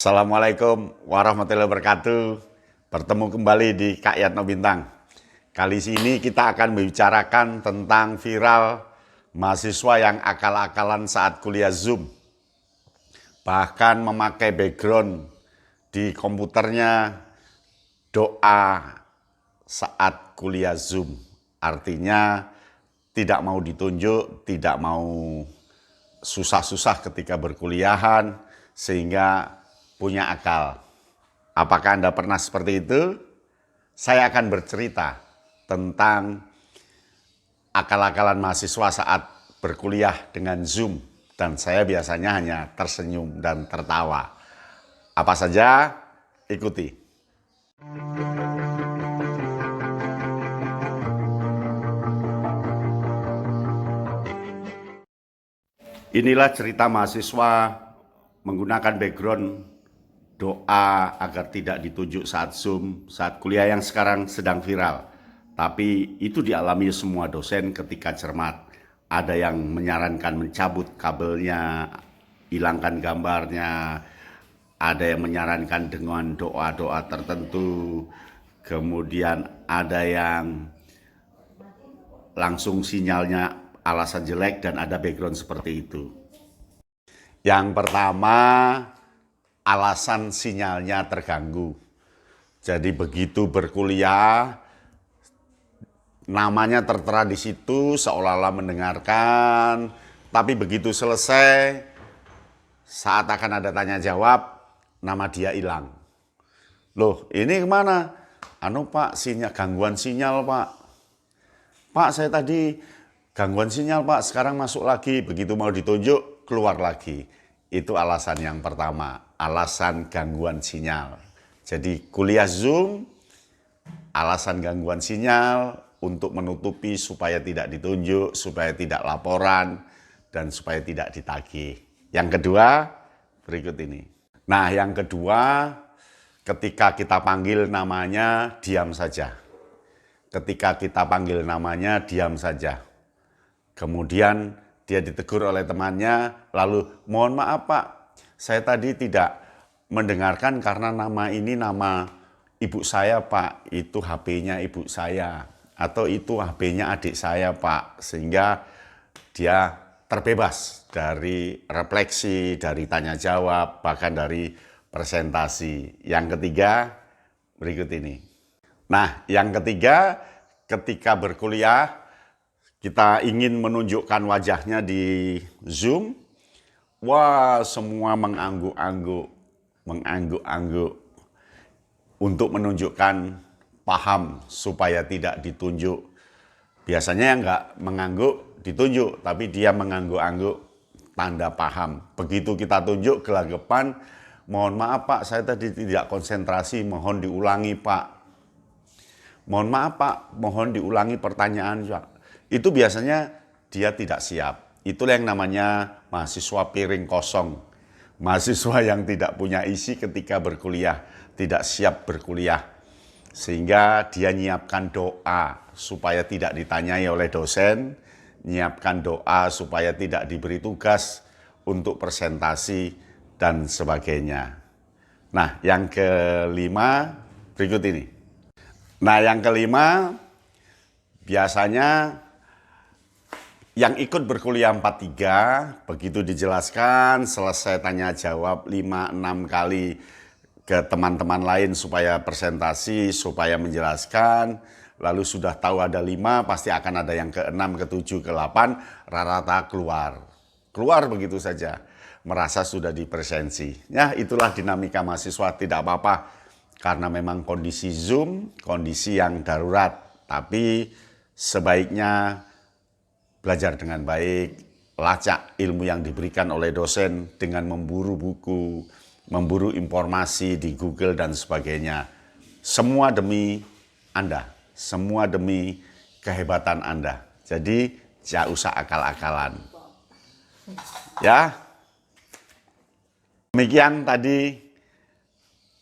Assalamualaikum warahmatullahi wabarakatuh. Bertemu kembali di Kak Yatno Bintang. Kali ini kita akan membicarakan tentang viral mahasiswa yang akal-akalan saat kuliah Zoom. Bahkan memakai background di komputernya doa saat kuliah Zoom. Artinya tidak mau ditunjuk, tidak mau susah-susah ketika berkuliahan, sehingga punya akal. Apakah Anda pernah seperti itu? Saya akan bercerita tentang akal-akalan mahasiswa saat berkuliah dengan Zoom. Dan saya biasanya hanya tersenyum dan tertawa. Apa saja? Ikuti. Inilah cerita mahasiswa menggunakan background doa agar tidak ditunjuk saat Zoom, saat kuliah yang sekarang sedang viral. Tapi itu dialami semua dosen ketika cermat. Ada yang menyarankan mencabut kabelnya, hilangkan gambarnya, ada yang menyarankan dengan doa-doa tertentu, kemudian ada yang langsung sinyalnya alasan jelek dan ada background seperti itu. Yang pertama, alasan sinyalnya terganggu. Jadi begitu berkuliah, namanya tertera di situ seolah-olah mendengarkan, tapi begitu selesai, saat akan ada tanya jawab, nama dia hilang. Loh, ini kemana? Pak, gangguan sinyal, Pak. Pak, saya tadi gangguan sinyal, Pak, sekarang masuk lagi. Begitu mau ditunjuk, keluar lagi. Itu alasan yang pertama, alasan gangguan sinyal. Jadi kuliah Zoom, alasan gangguan sinyal untuk menutupi supaya tidak ditunjuk, supaya tidak laporan, dan supaya tidak ditagih. Yang kedua, berikut ini. Nah, yang kedua, ketika kita panggil namanya, diam saja. Ketika kita panggil namanya, diam saja. Kemudian dia ditegur oleh temannya, lalu mohon maaf Pak, saya tadi tidak mendengarkan karena nama ini nama ibu saya Pak, itu HP-nya ibu saya, atau itu HP-nya adik saya Pak, sehingga dia terbebas dari refleksi, dari tanya jawab, bahkan dari presentasi. Yang ketiga, berikut ini. Nah, yang ketiga, ketika berkuliah, kita ingin menunjukkan wajahnya di Zoom, wah semua mengangguk-angguk untuk menunjukkan paham supaya tidak ditunjuk. Biasanya yang nggak mengangguk ditunjuk, tapi dia mengangguk-angguk tanda paham. Begitu kita tunjuk gelagapan, mohon maaf Pak, saya tadi tidak konsentrasi, mohon diulangi Pak. Mohon maaf Pak, mohon diulangi pertanyaan Pak. Itu biasanya dia tidak siap. Itulah yang namanya mahasiswa piring kosong. Mahasiswa yang tidak punya isi ketika berkuliah, tidak siap berkuliah. Sehingga dia nyiapkan doa supaya tidak ditanyai oleh dosen, nyiapkan doa supaya tidak diberi tugas untuk presentasi dan sebagainya. Nah, yang kelima berikut ini. Nah, yang kelima biasanya yang ikut berkuliah 4-3, begitu dijelaskan, selesai tanya jawab 5-6 kali ke teman-teman lain supaya presentasi, supaya menjelaskan, lalu sudah tahu ada 5, pasti akan ada yang ke-6, ke-7, ke-8, rata-rata keluar. Keluar begitu saja, merasa sudah dipresensi. Ya, itulah dinamika mahasiswa, tidak apa-apa, karena memang kondisi Zoom, kondisi yang darurat, tapi sebaiknya belajar dengan baik, lacak ilmu yang diberikan oleh dosen dengan memburu buku, memburu informasi di Google dan sebagainya. Semua demi Anda, semua demi kehebatan Anda. Jadi jangan usah akal-akalan. Ya, demikian tadi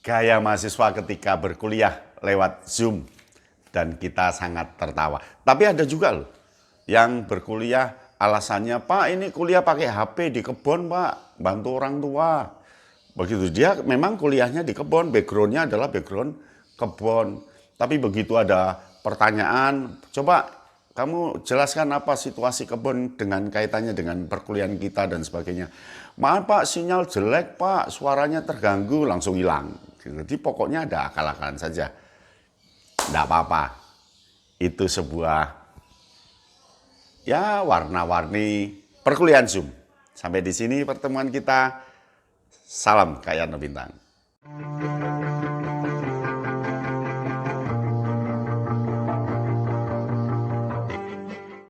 gaya mahasiswa ketika berkuliah lewat Zoom dan kita sangat tertawa. Tapi ada juga loh yang berkuliah alasannya, Pak ini kuliah pakai HP di kebun Pak, bantu orang tua. Begitu dia memang kuliahnya di kebun, backgroundnya adalah background kebun. Tapi begitu ada pertanyaan, coba kamu jelaskan apa situasi kebun dengan kaitannya dengan perkuliahan kita dan sebagainya. Maaf Pak, sinyal jelek Pak, suaranya terganggu, langsung hilang. Jadi pokoknya ada akal-akalan saja. Tidak apa-apa. Itu sebuah ya warna-warni perkuliahan Zoom. Sampai di sini pertemuan kita. Salam Kak Yarno Bintang.